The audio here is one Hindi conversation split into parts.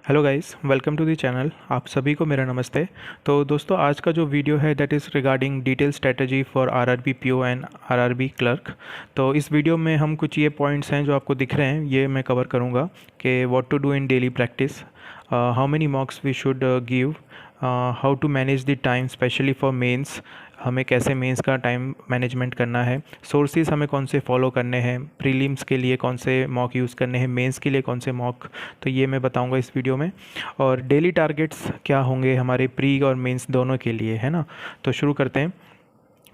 Hello guys, welcome to the channel. आप सभी को मेरा नमस्ते। तो दोस्तों, आज का जो वीडियो है that is regarding detail strategy for RRB PO and RRB clerk. तो इस वीडियो में हम कुछ ये पॉइंट्स हैं जो आपको दिख रहे हैं, ये मैं कवर करूँगा कि what to do in daily practice, how many mocks we should give, how to manage the time specially for mains, हमें कैसे मेंस का टाइम मैनेजमेंट करना है, सोर्सेज हमें कौन से फॉलो करने हैं, प्रीलिम्स के लिए कौन से मॉक यूज़ करने हैं, मेंस के लिए कौन से मॉक, तो ये मैं बताऊंगा इस वीडियो में। और डेली टारगेट्स क्या होंगे हमारे प्री और मेंस दोनों के लिए, है ना। तो शुरू करते हैं।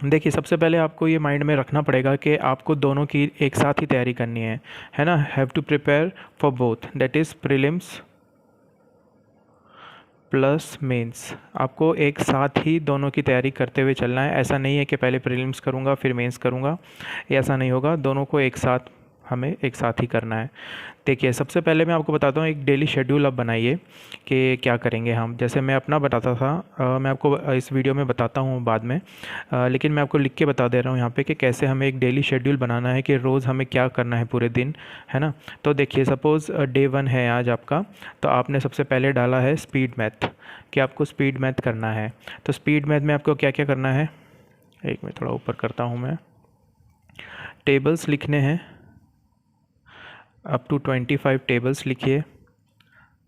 देखिए, सबसे पहले आपको ये माइंड में रखना पड़ेगा कि आपको दोनों की एक साथ ही तैयारी करनी है ना। Have to prepare for both, that is prelims plus mains. आपको एक साथ ही दोनों की तैयारी करते हुए चलना है। ऐसा नहीं है कि पहले प्रीलिम्स करूँगा फिर मेंस करूँगा, ऐसा नहीं होगा। दोनों को एक साथ हमें एक साथ ही करना है। देखिए, सबसे पहले मैं आपको बताता हूँ, एक डेली शेड्यूल आप बनाइए कि क्या करेंगे हम। जैसे मैं अपना बताता था, मैं आपको इस वीडियो में बताता हूँ बाद में, लेकिन मैं आपको लिख के बता दे रहा हूँ यहाँ पे कि कैसे हमें एक डेली शेड्यूल बनाना है कि रोज़ हमें क्या करना है पूरे दिन, है ना। तो देखिए, सपोज़ डे 1 है आज आपका, तो आपने सबसे पहले डाला है स्पीड मैथ, कि आपको स्पीड मैथ करना है। तो स्पीड मैथ में आपको क्या क्या करना है, एक मिनट थोड़ा ऊपर करता हूँ मैं। टेबल्स लिखने हैं, अप टू 25 टेबल्स लिखिए,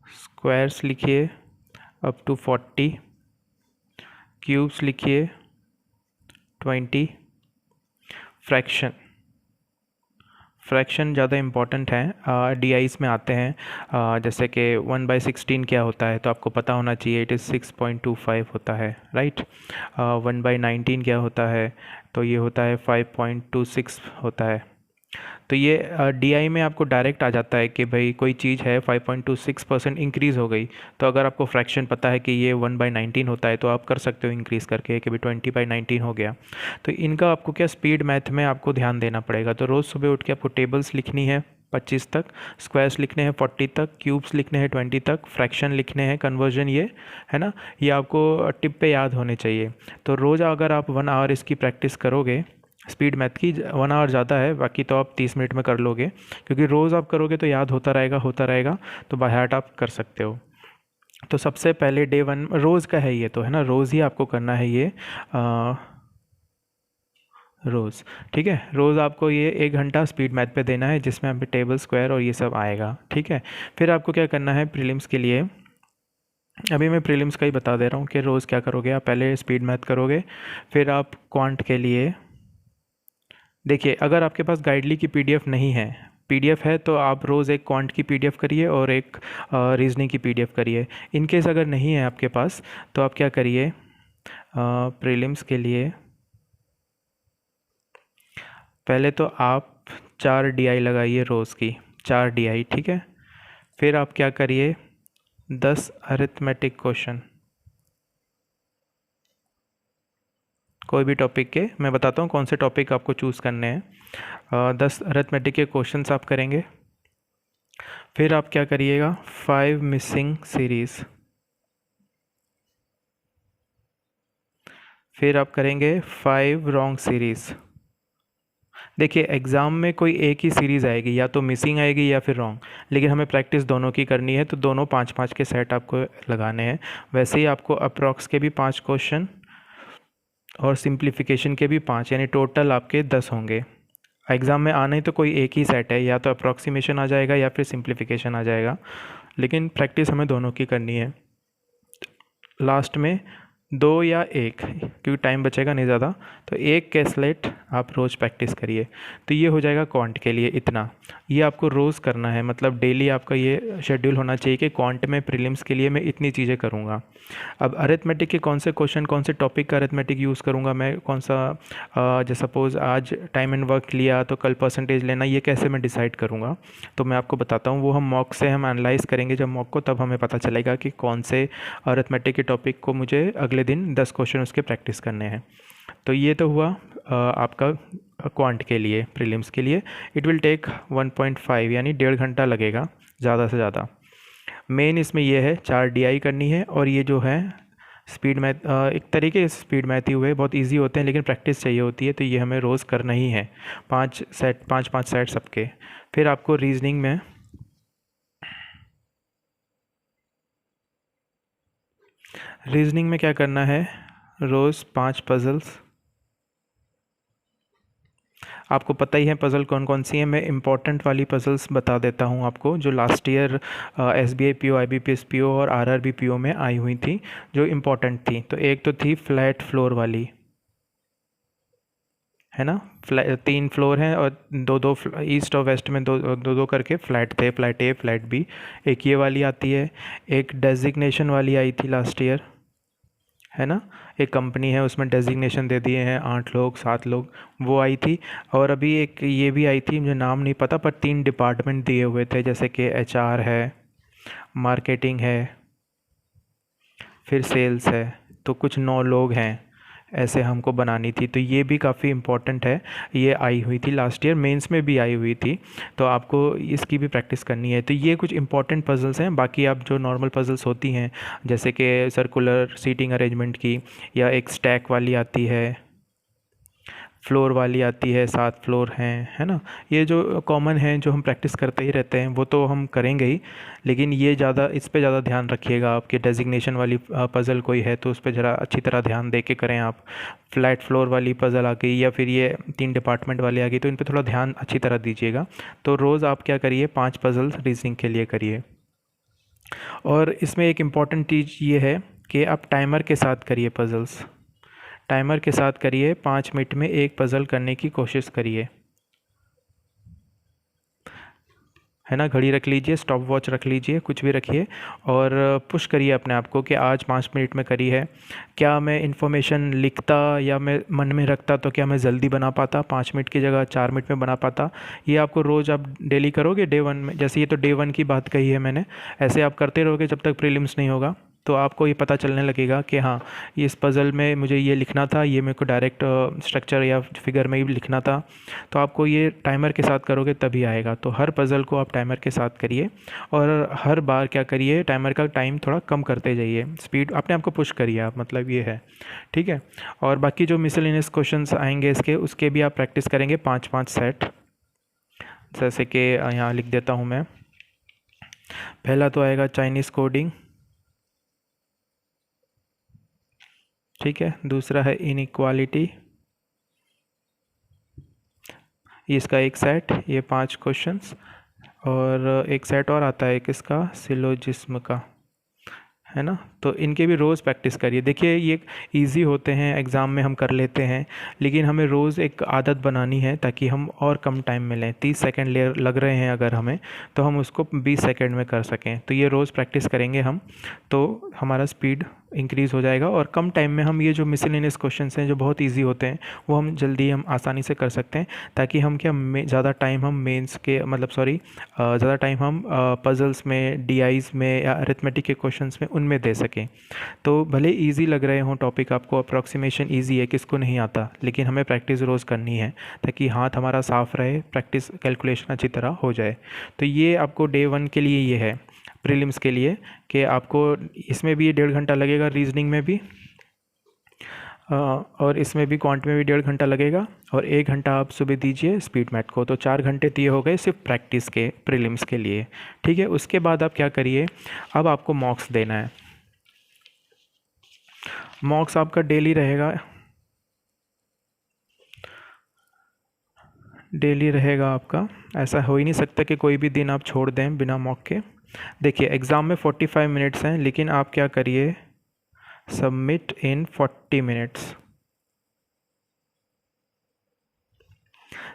स्क्वायर्स लिखिए अप टू 40, क्यूब्स लिखिए 20, फ्रैक्शन ज़्यादा इम्पॉर्टेंट है, डीआईस में आते हैं। जैसे कि 1/16 क्या होता है, तो आपको पता होना चाहिए, इट इज़ 6.25 होता है, राइट। 1/19 क्या होता है, तो ये होता है 5.26 होता है। तो ये डीआई में आपको डायरेक्ट आ जाता है कि भाई कोई चीज़ है 5.26% इंक्रीज़ हो गई। तो अगर आपको फ्रैक्शन पता है कि ये 1/19 होता है, तो आप कर सकते हो इंक्रीज़ करके कि भाई 20/19 हो गया। तो इनका आपको क्या स्पीड मैथ में आपको ध्यान देना पड़ेगा। तो रोज़ सुबह उठ के आपको टेबल्स लिखनी है 25 तक, स्क्वायर्स लिखने हैं 40 तक, क्यूब्स लिखने हैं 20 तक, फ्रैक्शन लिखने हैं, कन्वर्जन ये है ना, ये आपको टिप पे याद होने चाहिए। तो रोज़ अगर आप 1 आवर इसकी प्रैक्टिस करोगे, स्पीड मैथ की 1 आवर ज़्यादा है, बाकी तो आप 30 मिनट में कर लोगे, क्योंकि रोज़ आप करोगे तो याद होता रहेगा, तो बाय हार्ट आप कर सकते हो। तो सबसे पहले डे 1 रोज़ का है ये, तो है ना, रोज़ ही आपको करना है ये, रोज़। ठीक है, रोज़ आपको ये 1 घंटा स्पीड मैथ पे देना है, जिसमें आप टेबल स्क्वायर और ये सब आएगा। ठीक है, फिर आपको क्या करना है प्रीलिम्स के लिए। अभी मैं प्रीलिम्स का ही बता दे रहा हूँ कि रोज़ क्या करोगे। आप पहले स्पीड मैथ करोगे, फिर आप क्वांट के लिए, देखिए, अगर आपके पास गाइडली की पीडीएफ नहीं है, पीडीएफ है तो आप रोज़ एक क्वांट की पीडीएफ करिए और एक रीजनिंग की पीडीएफ करिए। इन केस अगर नहीं है आपके पास, तो आप क्या करिए, प्रीलिम्स के लिए पहले तो आप 4 डीआई लगाइए रोज़ की, 4 डीआई, ठीक है। फिर आप क्या करिए, 10 अरिथमेटिक क्वेश्चन, कोई भी टॉपिक के, मैं बताता हूँ कौन से टॉपिक आपको चूज़ करने हैं। 10 अरिथमेटिक के क्वेश्चंस आप करेंगे। फिर आप क्या करिएगा, 5 मिसिंग सीरीज़, फिर आप करेंगे 5 रॉन्ग सीरीज़। देखिए, एग्ज़ाम में कोई एक ही सीरीज़ आएगी, या तो मिसिंग आएगी या फिर रॉन्ग, लेकिन हमें प्रैक्टिस दोनों की करनी है, तो दोनों 5-5 के सेट आपको लगाने हैं। वैसे ही आपको अप्रॉक्स के भी 5 क्वेश्चन और सिंप्लीफिकेशन के भी 5, यानी टोटल आपके 10 होंगे। एग्ज़ाम में आना ही तो कोई एक ही सेट है, या तो अप्रॉक्सीमेशन आ जाएगा या फिर सिंप्लीफिकेशन आ जाएगा, लेकिन प्रैक्टिस हमें दोनों की करनी है। लास्ट में 2 या 1, क्योंकि टाइम बचेगा नहीं ज़्यादा, तो 1 कैसलेट आप रोज़ प्रैक्टिस करिए। तो ये हो जाएगा क्वांट के लिए इतना, ये आपको रोज़ करना है, मतलब डेली आपका ये शेड्यूल होना चाहिए कि क्वांट में प्रीलिम्स के लिए मैं इतनी चीज़ें करूँगा। अब अरिथमेटिक के कौन से क्वेश्चन, कौन से टॉपिक का अरिथमेटिक यूज़ करूँगा मैं, कौन सा, जैसे सपोज़ आज टाइम एंड वर्क लिया तो कल परसेंटेज लेना, ये कैसे मैं डिसाइड करूँगा, तो मैं आपको बताता हूँ। वो हम मॉक से हम एनालाइज़ करेंगे जब मॉक को, तब हमें पता चलेगा कि कौन से अरिथमेटिक के टॉपिक को मुझे अगले दिन 10 क्वेश्चन उसके प्रैक्टिस करने हैं। तो ये तो हुआ आपका क्वांट के लिए, प्रीलिम्स के लिए। इट विल टेक 1.5 यानी 1.5 घंटा लगेगा ज़्यादा से ज़्यादा। मेन इसमें ये है 4 डीआई करनी है, और ये जो है स्पीड मैथ, एक तरीके से स्पीड मैथ ही हुए, बहुत इजी होते हैं, लेकिन प्रैक्टिस चाहिए होती है, तो ये हमें रोज़ करना ही है, 5 सेट सबके। फिर आपको रीजनिंग में रीजनिंग में क्या करना है, रोज़ 5 पज़ल्स। आपको पता ही है पज़ल कौन कौन सी हैं, मैं इंपॉर्टेंट वाली पज़ल्स बता देता हूँ आपको, जो last year SBI PO, IBPS PO और आरआरबी पीओ में आई हुई थी, जो इम्पोर्टेंट थी। तो एक तो थी फ्लैट फ्लोर वाली, है ना। 3 फ्लोर हैं और दो दो ईस्ट और वेस्ट में दो दो दो करके फ्लैट थे, फ्लैट ए, फ्लैट बी। एक ये वाली आती है। एक डेजिग्नेशन वाली आई थी लास्ट ईयर, है ना। एक कंपनी है उसमें डेजिग्नेशन दे दिए हैं 8 लोग 7 लोग, वो आई थी। और अभी एक ये भी आई थी, मुझे नाम नहीं पता, पर 3 डिपार्टमेंट दिए हुए थे, जैसे कि एचआर है, मार्केटिंग है, फिर सेल्स है। तो कुछ 9 लोग हैं, ऐसे हमको बनानी थी। तो ये भी काफ़ी इम्पोर्टेंट है, ये आई हुई थी लास्ट ईयर, मेंस में भी आई हुई थी। तो आपको इसकी भी प्रैक्टिस करनी है। तो ये कुछ इंपॉर्टेंट पजल्स हैं। बाकी आप जो नॉर्मल पजल्स होती हैं, जैसे कि सर्कुलर सीटिंग अरेंजमेंट की, या एक स्टैक वाली आती है, फ्लोर वाली आती है, 7 फ्लोर हैं, है ना। ये जो कॉमन हैं, जो हम प्रैक्टिस करते ही रहते हैं, वो तो हम करेंगे ही। लेकिन ये ज़्यादा, इस पे ज़्यादा ध्यान रखिएगा। आपकी डेजिग्नेशन वाली पज़ल कोई है तो उस पे ज़रा अच्छी तरह ध्यान दे के करें आप। फ्लैट फ्लोर वाली पज़ल आ गई, या फिर ये 3 डिपार्टमेंट वाली आ गई, तो इन पे थोड़ा ध्यान अच्छी तरह दीजिएगा। तो रोज़ आप क्या करिए, 5 पज़ल्स रीजनिंग के लिए करिए। और इसमें एक इम्पॉर्टेंट चीज़ ये है कि आप टाइमर के साथ करिए पज़ल्स। टाइमर के साथ करिए, 5 मिनट में एक पज़ल करने की कोशिश करिए, है ना। घड़ी रख लीजिए, स्टॉप वॉच रख लीजिए, कुछ भी रखिए, और पुश करिए अपने आप को कि आज 5 मिनट में करी है। क्या मैं इन्फॉर्मेशन लिखता या मैं मन में रखता तो क्या मैं जल्दी बना पाता, 5 मिनट की जगह 4 मिनट में बना पाता। ये आपको रोज़ आप डेली करोगे, डे 1 में, जैसे ये तो डे 1 की बात कही है मैंने, ऐसे आप करते रहोगे जब तक प्रीलिम्स नहीं होगा। तो आपको ये पता चलने लगेगा कि हाँ, ये इस पज़ल में मुझे ये लिखना था, ये मेरे को डायरेक्ट स्ट्रक्चर या फिगर में ही लिखना था। तो आपको ये टाइमर के साथ करोगे तभी आएगा। तो हर पज़ल को आप टाइमर के साथ करिए, और हर बार क्या करिए, टाइमर का टाइम थोड़ा कम करते जाइए, स्पीड अपने आप को पुश करिए आप, मतलब ये है, ठीक है। और बाकी जो मिसलेनियस क्वेश्चंस आएंगे इसके, उसके भी आप प्रैक्टिस करेंगे 5-5 सेट। जैसे कि यहाँ लिख देता हूँ मैं। पहला तो आएगा चाइनीज़ कोडिंग, ठीक है। दूसरा है इनइक्वालिटी, इसका एक सेट, ये 5 क्वेश्चंस। और एक सेट और आता है किसका, सिलोजिस्म का, है ना। तो इनके भी रोज़ प्रैक्टिस करिए। देखिए ये इजी होते हैं, एग्ज़ाम में हम कर लेते हैं, लेकिन हमें रोज़ एक आदत बनानी है ताकि हम और कम टाइम में लें। 30 सेकंड ले लग रहे हैं अगर हमें, तो हम उसको 20 सेकंड में कर सकें। तो ये रोज़ प्रैक्टिस करेंगे हम, तो हमारा स्पीड इंक्रीज़ हो जाएगा, और कम टाइम में हम ये जो मिसलेनियस क्वेश्चंस हैं जो बहुत ईजी होते हैं, वो हम जल्दी, हम आसानी से कर सकते हैं। ताकि हम क्या, ज़्यादा टाइम हम मेंस के, मतलब सॉरी, ज़्यादा टाइम हम पज़ल्स में, डीआईज़ में, या अरिथमेटिक के क्वेश्चंस में, उनमें दे सकें। तो भले इजी लग रहे हों टॉपिक आपको, अप्रॉक्सीमेशन इजी है, किसको नहीं आता, लेकिन हमें प्रैक्टिस रोज़ करनी है ताकि हाथ हमारा साफ़ रहे, प्रैक्टिस कैलकुलेशन अच्छी तरह हो जाए। तो ये आपको डे 1 के लिए ये है, प्रीलिम्स के लिए, कि आपको इसमें भी 1.5 घंटा लगेगा, रीजनिंग में भी, और इसमें भी, क्वांट में भी 1.5 घंटा लगेगा, और 1 घंटा आप सुबह दीजिए स्पीड मैथ को। तो 4 घंटे दिए हो गए सिर्फ प्रैक्टिस के, प्रीलिम्स के लिए, ठीक है। उसके बाद आप क्या करिए, अब आपको मॉक्स देना है। मॉक्स आपका डेली रहेगा, डेली रहेगा आपका। ऐसा हो ही नहीं सकता कि कोई भी दिन आप छोड़ दें बिना मॉक के। देखिए एग्ज़ाम में 45 मिनट्स हैं, लेकिन आप क्या करिए, सबमिट इन 40 मिनट्स।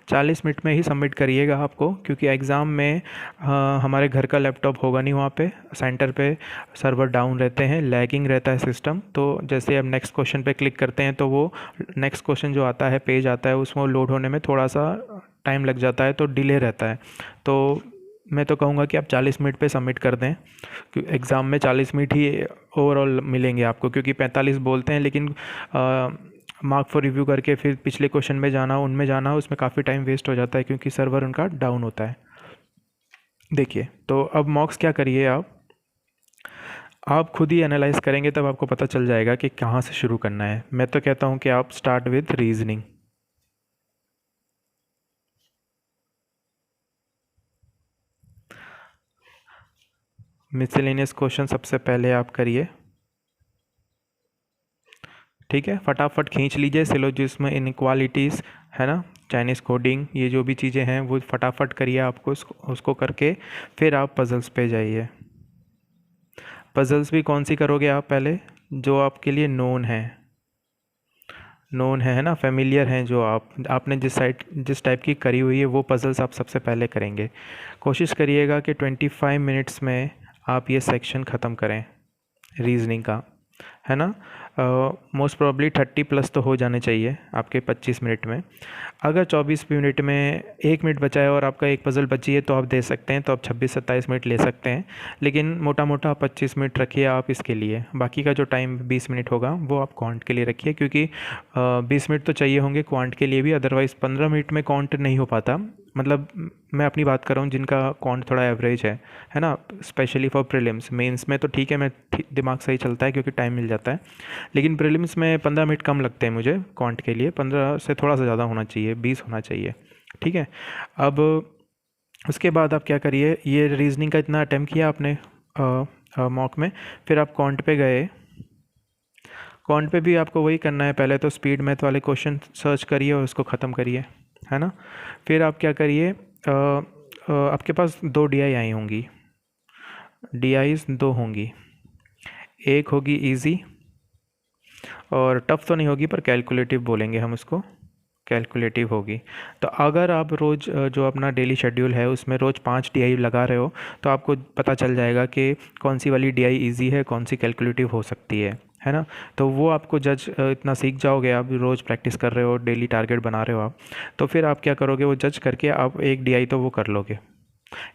40 मिनट में ही सबमिट करिएगा आपको, क्योंकि एग्ज़ाम में हमारे घर का लैपटॉप होगा नहीं वहाँ पे, सेंटर पे सर्वर डाउन रहते हैं, लैगिंग रहता है सिस्टम। तो जैसे अब नेक्स्ट क्वेश्चन पे क्लिक करते हैं, तो वो नेक्स्ट क्वेश्चन जो आता है, पेज आता है, उसमें लोड होने में थोड़ा सा टाइम लग जाता है, तो डिले रहता है। तो मैं तो कहूँगा कि आप 40 मिनट पे सबमिट कर दें, क्योंकि एग्ज़ाम में 40 मिनट ही ओवरऑल मिलेंगे आपको, क्योंकि 45 बोलते हैं, लेकिन मार्क फॉर रिव्यू करके फिर पिछले क्वेश्चन में जाना, उनमें जाना, उसमें काफ़ी टाइम वेस्ट हो जाता है, क्योंकि सर्वर उनका डाउन होता है। देखिए, तो अब मॉक्स क्या करिए, आप खुद ही एनालाइज करेंगे, तब आपको पता चल जाएगा कि कहाँ से शुरू करना है। मैं तो कहता हूँ कि आप start with reasoning. Miscellaneous question सबसे पहले आप करिए, ठीक है, फटाफट खींच लीजिए सिलोजिज्म, इनइक्वालिटीज़, है ना, चाइनीज़ कोडिंग, ये जो भी चीज़ें हैं वो फटाफट करिए आपको, उसको करके फिर आप पज़ल्स पे जाइए। पज़ल्स भी कौन सी करोगे आप पहले, जो आपके लिए नोन है ना, फेमिलियर हैं, जो आपने जिस टाइप की करी हुई है वो पज़ल्स आप सबसे पहले करेंगे। कोशिश करिएगा कि 25 मिनट्स में आप ये सेक्शन ख़त्म करें रीजनिंग का, है ना। मोस्ट प्रोबेबली 30 प्लस तो हो जाने चाहिए आपके 25 मिनट में। अगर 24 मिनट में 1 मिनट बचा है और आपका एक पज़ल बची है तो आप दे सकते हैं, तो आप 26-27 मिनट ले सकते हैं, लेकिन मोटा मोटा 25 मिनट रखिए आप इसके लिए। बाकी का जो टाइम 20 मिनट होगा वो आप क्वांट के लिए रखिए, क्योंकि 20 मिनट तो चाहिए होंगे क्वांट के लिए भी, अदरवाइज़ 15 मिनट में क्वांट नहीं हो पाता। मतलब मैं अपनी बात कर रहा हूँ जिनका क्वांट थोड़ा एवरेज है ना, स्पेशली फॉर प्रीलिम्स। मेंस में तो ठीक है, मैं दिमाग सही चलता है क्योंकि टाइम मिल जाता है, लेकिन प्रीलिम्स में 15 मिनट कम लगते हैं मुझे क्वांट के लिए, 15 से थोड़ा सा ज़्यादा होना चाहिए, 20 होना चाहिए, ठीक है। अब उसके बाद आप क्या करिए, ये रीजनिंग का इतना अटैम्प्ट किया आपने मॉक में, फिर आप क्वांट पे गए। क्वांट पे भी आपको वही करना है, पहले तो स्पीड मैथ वाले क्वेश्चन सर्च करिए और उसको ख़त्म करिए, है ना। फिर आप क्या करिए, आपके पास 2 DI आई होंगी, DIs 2 होंगी, एक होगी इजी और टफ़ तो नहीं होगी, पर कैलकुलेटिव बोलेंगे हम उसको, कैलकुलेटिव होगी। तो अगर आप रोज़ जो अपना डेली शेड्यूल है उसमें रोज़ 5 DI लगा रहे हो, तो आपको पता चल जाएगा कि कौन सी वाली DI इजी है, कौन सी कैलकुलेटिव हो सकती है ना। तो वो आपको जज इतना सीख जाओगे, आप रोज़ प्रैक्टिस कर रहे हो, डेली टारगेट बना रहे हो आप, तो फिर आप क्या करोगे, वो जज करके आप एक DI तो वो कर लोगे।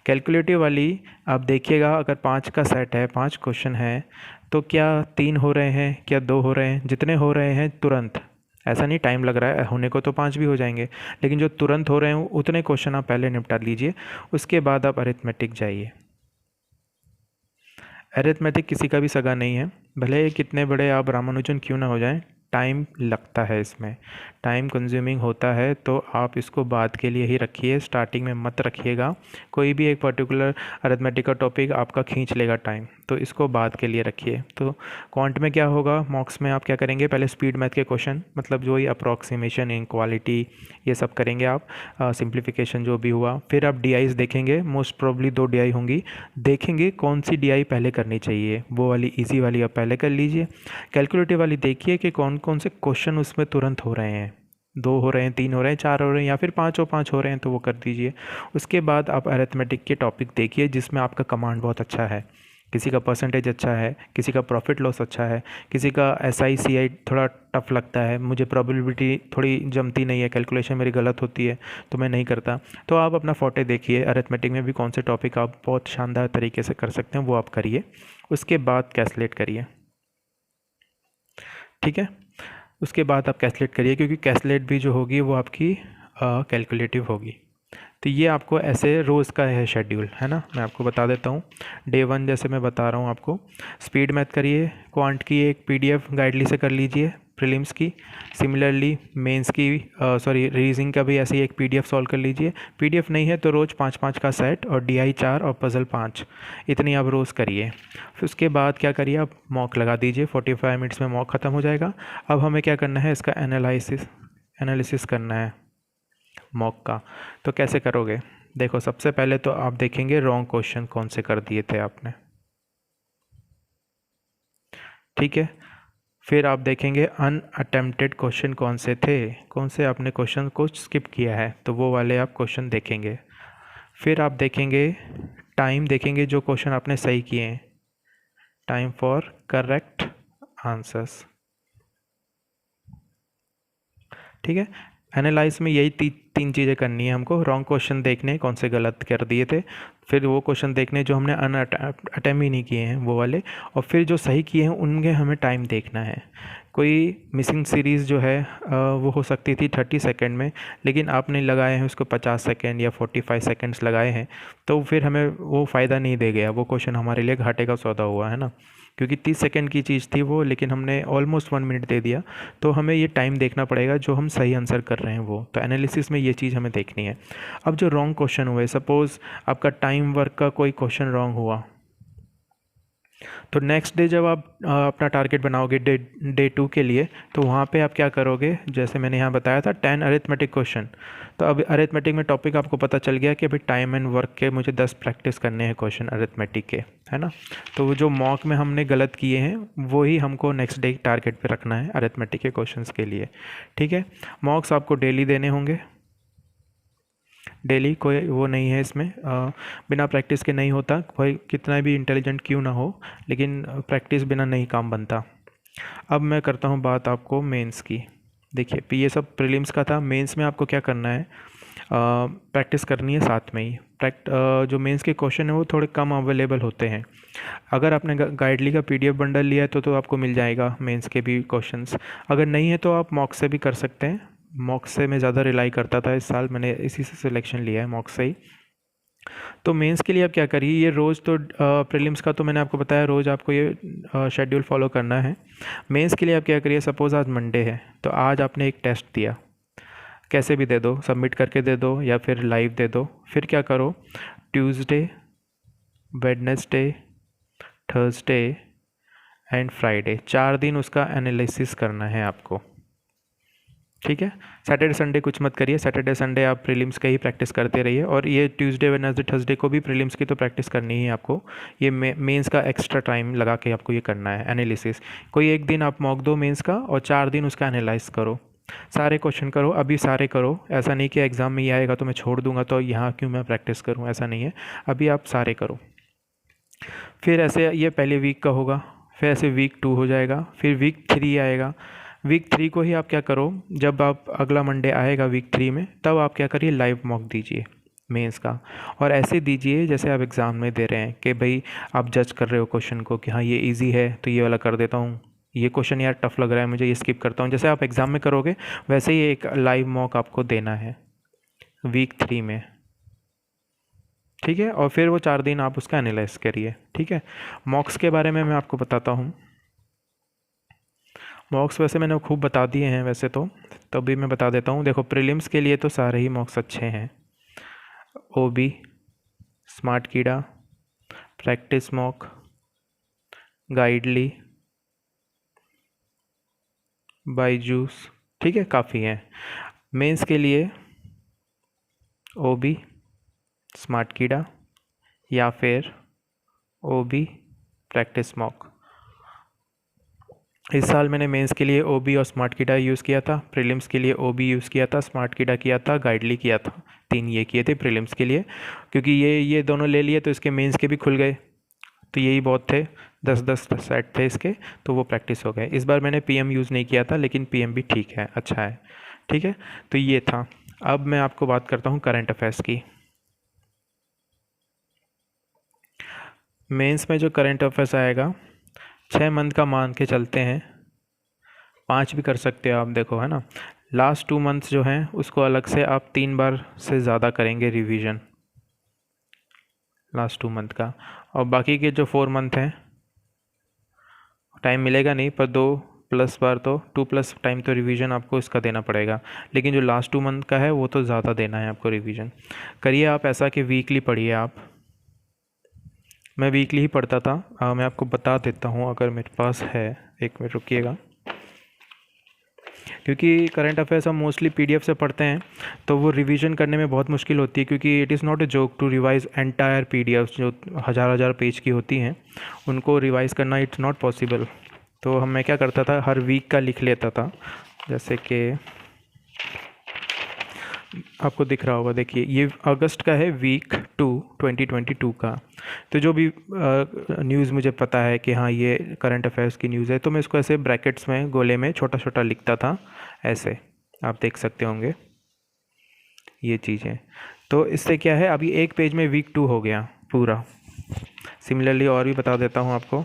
कैलकुलेटिव वाली आप देखिएगा, अगर 5 का सेट है, 5 क्वेश्चन है, तो क्या 3 हो रहे हैं, क्या 2 हो रहे हैं, जितने हो रहे हैं तुरंत, ऐसा नहीं टाइम लग रहा है, होने को तो 5 भी हो जाएंगे, लेकिन जो तुरंत हो रहे हैं उतने क्वेश्चन आप पहले निपटा लीजिए। उसके बाद आप अरिथमेटिक जाइए। अरिथमेटिक किसी का भी सगा नहीं है, भले ही कितने बड़े आप रामानुजन क्यों ना हो जाएं, टाइम लगता है इसमें, टाइम कंज्यूमिंग होता है, तो आप इसको बाद के लिए ही रखिए, स्टार्टिंग में मत रखिएगा। कोई भी एक पर्टिकुलर अरिथमेटिक का टॉपिक आपका खींच लेगा टाइम, तो इसको बाद के लिए रखिए। तो क्वांट में क्या होगा, मॉक्स में आप क्या करेंगे, पहले स्पीड मैथ के क्वेश्चन, मतलब जो ही अप्रॉक्सीमेशन, इनक्वालिटी, ये सब करेंगे आप, सिंप्लीफिकेशन जो भी हुआ। फिर आप DIs देखेंगे, मोस्ट प्रोबेबली 2 DI होंगी, देखेंगे कौन सी DI पहले करनी चाहिए, वो वाली इजी वाली आप पहले कर लीजिए। कैलकुलेटिव वाली देखिए कि कौन कौन से क्वेश्चन उसमें तुरंत हो रहे हैं, 2 हो रहे हैं, 3 हो रहे हैं, 4 हो रहे हैं, या फिर 5 हो रहे हैं, तो वो कर दीजिए। उसके बाद आप अरिथमेटिक के टॉपिक देखिए जिसमें आपका कमांड बहुत अच्छा है, किसी का परसेंटेज अच्छा है, किसी का प्रॉफिट लॉस अच्छा है, किसी का SI CI थोड़ा टफ लगता है, मुझे प्रोबेबिलिटी थोड़ी जमती नहीं है, कैलकुलेशन मेरी गलत होती है तो मैं नहीं करता, तो आप अपना फोटे देखिए, अरिथमेटिक में भी कौन से टॉपिक आप बहुत शानदार तरीके से कर सकते हैं वो आप करिए। उसके बाद कैलकुलेट करिए, ठीक है। उसके बाद आप कैलकुलेट करिए, क्योंकि कैलकुलेट भी जो होगी वो आपकी कैलकुलेटिव होगी। तो ये आपको ऐसे रोज़ का है शेड्यूल, है ना, मैं आपको बता देता हूँ। डे 1 जैसे मैं बता रहा हूँ आपको, स्पीड मैथ करिए, क्वांट की एक PDF गाइडली से कर लीजिए, प्रीलिम्स की। सिमिलरली मेंस की रीजनिंग का भी ऐसे ही एक PDF सॉल्व कर लीजिए। PDF नहीं है तो रोज़ 5-5 का सेट, और DI 4 और पज़ल 5, इतनी आप रोज़ करिए। फिर उसके बाद क्या करिए, आप मॉक लगा दीजिए, 45 मिनट्स में मॉक ख़त्म हो जाएगा। अब हमें क्या करना है, इसका एनालिसिस करना है मॉक का। तो कैसे करोगे, देखो सबसे पहले तो आप देखेंगे रॉन्ग क्वेश्चन कौन से कर दिए थे आपने, ठीक है। फिर आप देखेंगे अनअटेम्प्टेड क्वेश्चन कौन से थे, कौन से आपने क्वेश्चन को स्किप किया है, तो वो वाले आप क्वेश्चन देखेंगे। फिर आप देखेंगे टाइम, देखेंगे जो क्वेश्चन आपने सही किए हैं, टाइम फॉर करेक्ट आंसर्स, ठीक है। एनालाइज में यही तीन चीज़ें करनी है हमको, रॉन्ग क्वेश्चन देखने कौन से गलत कर दिए थे, फिर वो क्वेश्चन देखने जो हमने अटेम्प्ट ही नहीं किए हैं वो वाले, और फिर जो सही किए हैं उनके हमें टाइम देखना है। कोई मिसिंग सीरीज़ जो है वो हो सकती थी 30 सेकेंड में, लेकिन आपने लगाए हैं उसको 50 सेकेंड या 45 सेकेंड्स लगाए हैं, तो फिर हमें वो फ़ायदा नहीं दे गया, वो क्वेश्चन हमारे लिए घाटे का सौदा हुआ, है ना। क्योंकि 30 सेकेंड की चीज़ थी वो, लेकिन हमने ऑलमोस्ट 1 मिनट दे दिया, तो हमें ये टाइम देखना पड़ेगा जो हम सही आंसर कर रहे हैं वो। तो एनालिसिस में ये चीज़ हमें देखनी है। अब जो रॉन्ग क्वेश्चन हुए, सपोज़ आपका टाइम वर्क का कोई क्वेश्चन रॉन्ग हुआ, तो नेक्स्ट डे जब आप अपना टारगेट बनाओगे डे 2 के लिए, तो वहाँ पे आप क्या करोगे, जैसे मैंने यहाँ बताया था 10 अरिथमेटिक क्वेश्चन। तो अब अरिथमेटिक में टॉपिक आपको पता चल गया कि अभी टाइम एंड वर्क के मुझे 10 प्रैक्टिस करने हैं क्वेश्चन अरिथमेटिक के, है ना। तो वो जो मॉक में हमने गलत किए हैं वो ही हमको नेक्स्ट डे टारगेट पे रखना है अरिथमेटिक के क्वेश्चंस के लिए, ठीक है। मॉक्स आपको डेली देने होंगे, डेली, कोई वो नहीं है इसमें, बिना प्रैक्टिस के नहीं होता, कोई कितना भी इंटेलिजेंट क्यों ना हो, लेकिन प्रैक्टिस बिना नहीं काम बनता। अब मैं करता हूँ बात आपको मेंस की। देखिए ये सब प्रीलिम्स का था, मेंस में आपको क्या करना है, प्रैक्टिस करनी है साथ में ही। जो मेंस के क्वेश्चन है वो थोड़े कम अवेलेबल होते हैं। अगर आपने गाइडली का पीडीएफ बंडल लिया है तो आपको मिल जाएगा मेंस के भी क्वेश्चंस। अगर नहीं है तो आप मॉक से भी कर सकते हैं। मॉक से मैं ज़्यादा रिलाई करता था, इस साल मैंने इसी से सिलेक्शन लिया है, मॉक से ही। तो मेंस के लिए आप क्या करिए, ये रोज़ तो प्रीलिम्स का तो मैंने आपको बताया, रोज़ आपको ये शेड्यूल फॉलो करना है। मेंस के लिए आप क्या करिए, सपोज़ आज मंडे है तो आज आपने एक टेस्ट दिया, कैसे भी दे दो, सबमिट करके दे दो या फिर लाइव दे दो। फिर क्या करो, Tuesday, Wednesday, Thursday and Friday, 4 दिन उसका एनालिसिस करना है आपको, ठीक है। सैटरडे संडे कुछ मत करिए, सैटरडे संडे आप प्रीलिम्स का ही प्रैक्टिस करते रहिए, और ये ट्यूसडे वेडनेसडे थर्सडे को भी प्रीलिम्स की तो प्रैक्टिस करनी ही है आपको। ये मेंस का एक्स्ट्रा टाइम लगा के आपको ये करना है एनालिसिस। कोई एक दिन आप मॉक दो मेंस का और 4 दिन उसका एनालाइज करो, सारे क्वेश्चन करो, अभी सारे करो। ऐसा नहीं कि एग्ज़ाम में ये आएगा तो मैं छोड़ दूंगा, तो यहाँ क्यों मैं प्रैक्टिस करूँ, ऐसा नहीं है, अभी आप सारे करो। फिर ऐसे ये पहले वीक का होगा, फिर ऐसे वीक 2 हो जाएगा, फिर वीक 3 आएगा। वीक 3 को ही आप क्या करो, जब आप अगला मंडे आएगा वीक 3 में, तब आप क्या करिए, लाइव मॉक दीजिए मेंस का। और ऐसे दीजिए जैसे आप एग्ज़ाम में दे रहे हैं, कि भाई आप जज कर रहे हो क्वेश्चन को कि हाँ ये इजी है तो ये वाला कर देता हूँ, ये क्वेश्चन यार टफ लग रहा है मुझे, ये स्किप करता हूँ। जैसे आप एग्ज़ाम में करोगे वैसे ही एक लाइव मॉक आपको देना है वीक 3 में, ठीक है। और फिर वो 4 दिन आप उसका एनालाइज करिए, ठीक है। मॉक्स के बारे में मैं आपको बताता हूँ। मॉक्स वैसे मैंने खूब बता दिए हैं वैसे तो भी मैं बता देता हूँ। देखो प्रीलिम्स के लिए तो सारे ही मॉक्स अच्छे हैं, ओबी, स्मार्ट कीड़ा, प्रैक्टिस मॉक, गाइडली, बाईजूस, ठीक है, काफ़ी हैं। मेंस के लिए ओबी, स्मार्ट कीड़ा या फिर ओबी, प्रैक्टिस मॉक। इस साल मैंने मेंस के लिए ओबी और स्मार्ट कीड़ा यूज़ किया था, प्रीलिम्स के लिए ओबी यूज़ किया था, स्मार्ट कीड़ा किया था, गाइडली किया था, 3 ये किए थे प्रीलिम्स के लिए। क्योंकि ये दोनों ले लिए तो इसके मेंस के भी खुल गए, तो यही बहुत थे, 10-10 सेट थे इसके, तो वो प्रैक्टिस हो गए। इस बार मैंने पीएम यूज़ नहीं किया था, लेकिन पीएम भी ठीक है, अच्छा है, ठीक है। तो ये था। अब मैं आपको बात करता हूँ करंट अफेयर्स की। मेंस में जो करंट अफेयर्स आएगा 6 मंथ का मान के चलते हैं, 5 भी कर सकते हो आप, देखो है ना। लास्ट 2 मंथ्स जो हैं उसको अलग से आप 3 बार से ज़्यादा करेंगे रिवीजन, लास्ट 2 मंथ का। और बाकी के जो 4 मंथ हैं टाइम मिलेगा नहीं, पर 2+ बार तो 2+ टाइम तो रिवीजन आपको इसका देना पड़ेगा। लेकिन जो लास्ट 2 मंथ का है वो तो ज़्यादा देना है आपको रिवीजन। करिए आप ऐसा कि वीकली पढ़िए आप। मैं वीकली ही पढ़ता था, मैं आपको बता देता हूँ अगर मेरे पास है, 1 मिनट रुकिएगा। क्योंकि करंट अफेयर्स हम मोस्टली पीडीएफ से पढ़ते हैं, तो वो रिवीजन करने में बहुत मुश्किल होती है, क्योंकि it is not a joke to revise entire PDF जो हज़ार पेज की होती हैं, उनको रिवाइज़ करना इट्स नॉट पॉसिबल। तो मैं क्या करता था, हर वीक का लिख लेता था। जैसे कि आपको दिख रहा होगा, देखिए ये अगस्त का है, वीक 2 2022 का। तो जो भी न्यूज़ मुझे पता है कि हाँ ये करंट अफेयर्स की न्यूज़ है, तो मैं इसको ऐसे ब्रैकेट्स में गोले में छोटा छोटा लिखता था, ऐसे आप देख सकते होंगे ये चीज़ें। तो इससे क्या है, अभी एक पेज में वीक 2 हो गया पूरा। सिमिलरली और भी बता देता हूँ आपको।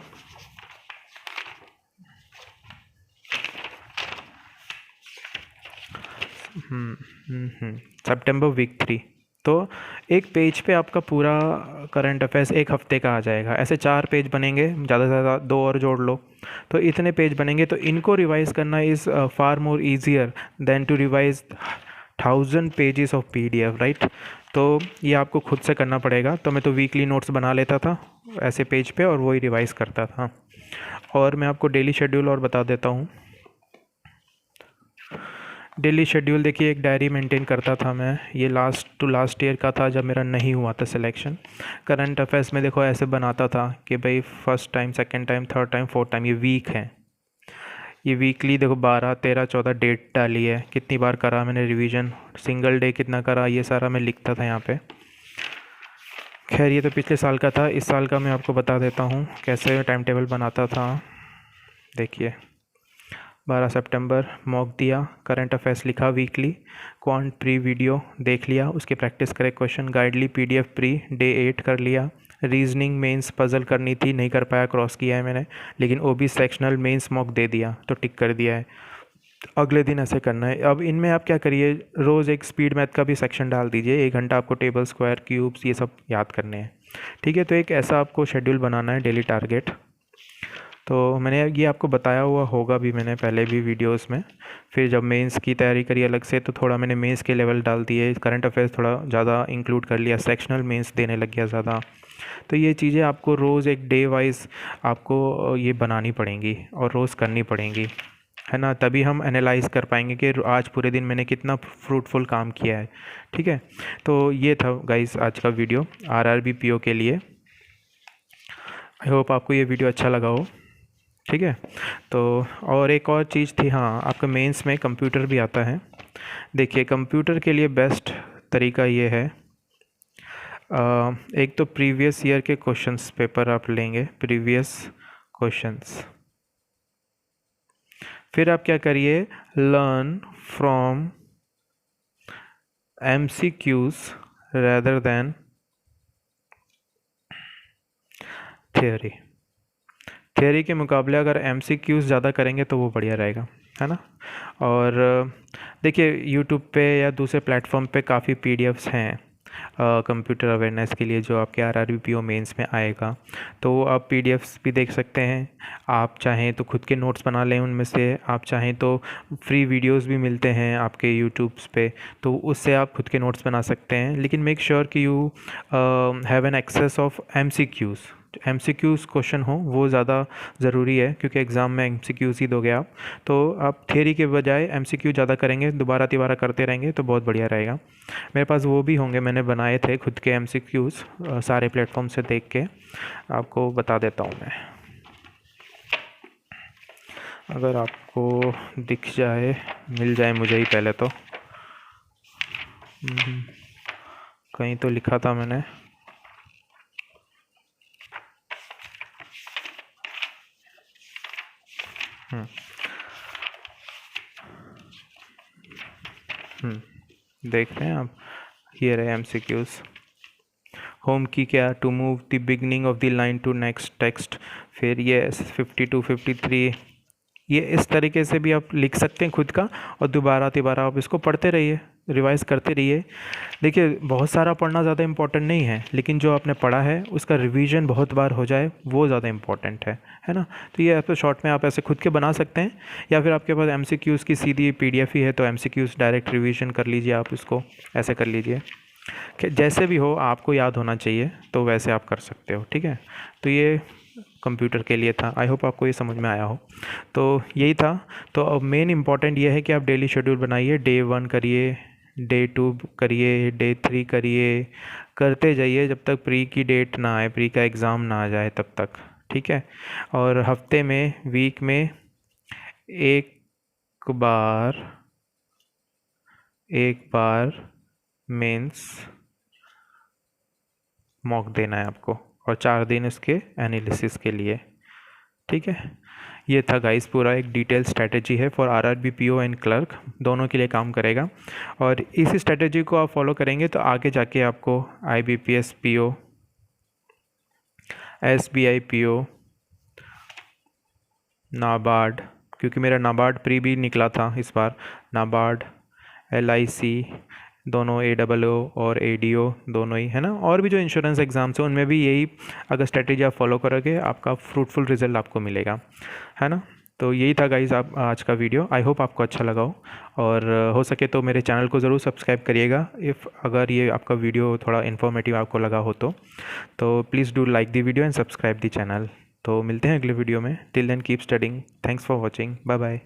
सितंबर वीक 3, तो एक पेज पे आपका पूरा करंट अफेयर्स एक हफ्ते का आ जाएगा। ऐसे 4 पेज बनेंगे, ज़्यादा से ज़्यादा 2 और जोड़ लो, तो इतने पेज बनेंगे। तो इनको रिवाइज़ करना is far more easier than to revise 1000 pages of PDF, right. तो ये आपको खुद से करना पड़ेगा। तो मैं तो वीकली नोट्स बना लेता था ऐसे पेज पे और वही रिवाइज़ करता था। और मैं आपको डेली शेड्यूल और बता देता हूँ। डेली शेड्यूल देखिए, एक डायरी मेंटेन करता था मैं। ये लास्ट ईयर का था जब मेरा नहीं हुआ था सिलेक्शन। करंट अफेयर्स में देखो ऐसे बनाता था कि भाई first time, second time, third time, fourth time, ये वीक है। ये वीकली देखो 12, 13, 14 डेट डाली है, कितनी बार करा मैंने रिवीजन, सिंगल डे कितना करा, ये सारा मैं लिखता था यहाँ पे। खैर ये तो पिछले साल का था। इस साल का मैं आपको बता देता हूँ कैसे टाइम टेबल बनाता था। देखिए 12 सितंबर मॉक दिया, करंट अफेयर्स लिखा वीकली, क्वांट प्री वीडियो देख लिया, उसके प्रैक्टिस करे क्वेश्चन, गाइडली PDF प्री डे 8 कर लिया। रीजनिंग मेंस पजल करनी थी, नहीं कर पाया, क्रॉस किया है मैंने। लेकिन OB सेक्शनल मेंस मॉक दे दिया तो टिक कर दिया है। अगले दिन ऐसे करना है। अब इनमें आप क्या करिए, रोज़ एक स्पीड मैथ का भी सेक्शन डाल दीजिए, 1 घंटा आपको टेबल, स्क्वायर, क्यूब्स ये सब याद करने हैं। ठीक है, तो एक ऐसा आपको शेड्यूल बनाना है, डेली टारगेट। तो मैंने ये आपको बताया हुआ होगा भी मैंने पहले भी वीडियोस में। फिर जब मेंस की तैयारी करी अलग से तो थोड़ा मैंने मेंस के लेवल डाल दिए, करंट अफेयर्स थोड़ा ज़्यादा इंक्लूड कर लिया, सेक्शनल मेंस देने लग गया ज़्यादा। तो ये चीज़ें आपको रोज़ एक डे वाइज आपको ये बनानी पड़ेंगी और रोज़ करनी पड़ेंगी, है ना। तभी हम एनालाइज कर पाएंगे कि आज पूरे दिन मैंने कितना फ्रूटफुल काम किया है। ठीक है, तो ये था गाइस आज का वीडियो RRB PO के लिए। आई होप आपको ये वीडियो अच्छा लगा हो। ठीक है, तो और एक और चीज़ थी, हाँ, आपका मेंस में कंप्यूटर भी आता है। देखिए कंप्यूटर के लिए बेस्ट तरीका ये है, एक तो प्रीवियस ईयर के क्वेश्चंस पेपर आप लेंगे, प्रीवियस क्वेश्चंस। फिर आप क्या करिए, learn from MCQs rather than theory. Theory के मुकाबले अगर MCQs ज़्यादा करेंगे तो वो बढ़िया रहेगा, है ना। और देखिए यूट्यूब पे या दूसरे प्लेटफॉर्म पे काफ़ी PDFs हैं कंप्यूटर अवेयरनेस के लिए, जो आपके RRB PO मेंस में आएगा। तो आप PDFs भी देख सकते हैं। आप चाहें तो खुद के नोट्स बना लें उनमें से, आप चाहें तो फ्री वीडियोस भी मिलते हैं आपके यूट्यूब्स पे, तो उससे आप खुद के नोट्स बना सकते हैं। लेकिन मेक श्योर कि you have an access of MCQs question हो, वो ज़्यादा ज़रूरी है, क्योंकि एग्ज़ाम में MCQs ही दोगे आप। तो आप थियरी के बजाय MCQ ज़्यादा करेंगे, दोबारा तिबारा करते रहेंगे तो बहुत बढ़िया रहेगा। मेरे पास वो भी होंगे, मैंने बनाए थे खुद के MCQs सारे प्लेटफॉर्म से देख के, आपको बता देता हूँ मैं। अगर आपको दिख जाए, मिल जाए मुझे ही पहले तो, कहीं तो लिखा था मैंने। देख रहे हैं आप, ये रहे MCQs। होम की क्या, to move the beginning of the line to next text. फिर ये 52, 53, ये इस तरीके से भी आप लिख सकते हैं खुद का, और दोबारा तिबारा आप इसको पढ़ते रहिए, रिवाइज़ करते रहिए। देखिए बहुत सारा पढ़ना ज़्यादा इम्पोर्टेंट नहीं है, लेकिन जो आपने पढ़ा है उसका रिवीजन बहुत बार हो जाए वो ज़्यादा इम्पोर्टेंट है ना। तो ये आप शॉर्ट में आप ऐसे खुद के बना सकते हैं, या फिर आपके पास MCQs की सीधी PDF ही है तो MCQs डायरेक्ट रिवीजन कर लीजिए, आप इसको ऐसे कर लीजिए। जैसे भी हो आपको याद होना चाहिए तो वैसे आप कर सकते हो। ठीक है, तो ये कंप्यूटर के लिए था। आई होप आपको ये समझ में आया हो। तो यही था। तो अब मेन इम्पॉर्टेंट ये है कि आप डेली शेड्यूल बनाइए, डे 1 करिए, डे 2 करिए, डे 3 करिए, करते जाइए जब तक प्री की डेट ना आए, प्री का एग्ज़ाम ना आ जाए तब तक। ठीक है, और हफ्ते में, वीक में एक बार मेंस मॉक देना है आपको, और 4 दिन इसके एनालिसिस के लिए। ठीक है, ये था गाइस पूरा एक डिटेल स्ट्रैटेजी है for RRB PO and clerk, दोनों के लिए काम करेगा। और इसी स्ट्रैटेजी को आप फॉलो करेंगे तो आगे जाके आपको IBPS PO, SBI PO, NABARD, क्योंकि मेरा नाबार्ड प्री भी निकला था इस बार, नाबार्ड, LIC, दोनों AOO और ADO दोनों ही, है ना। और भी जो इंश्योरेंस एग्ज़ाम्स हैं उनमें भी यही अगर स्ट्रेटेजी आप फॉलो करोगे आपका फ्रूटफुल रिजल्ट आपको मिलेगा, है ना। तो यही था गाइज़ आप आज का वीडियो। आई होप आपको अच्छा लगा हो, और हो सके तो मेरे चैनल को ज़रूर सब्सक्राइब करिएगा इफ़ अगर ये आपका वीडियो थोड़ा इन्फॉर्मेटिव आपको लगा हो तो please do like the video and subscribe the channel. तो मिलते हैं अगले वीडियो में। Till then keep studying. Thanks for watching. Bye bye.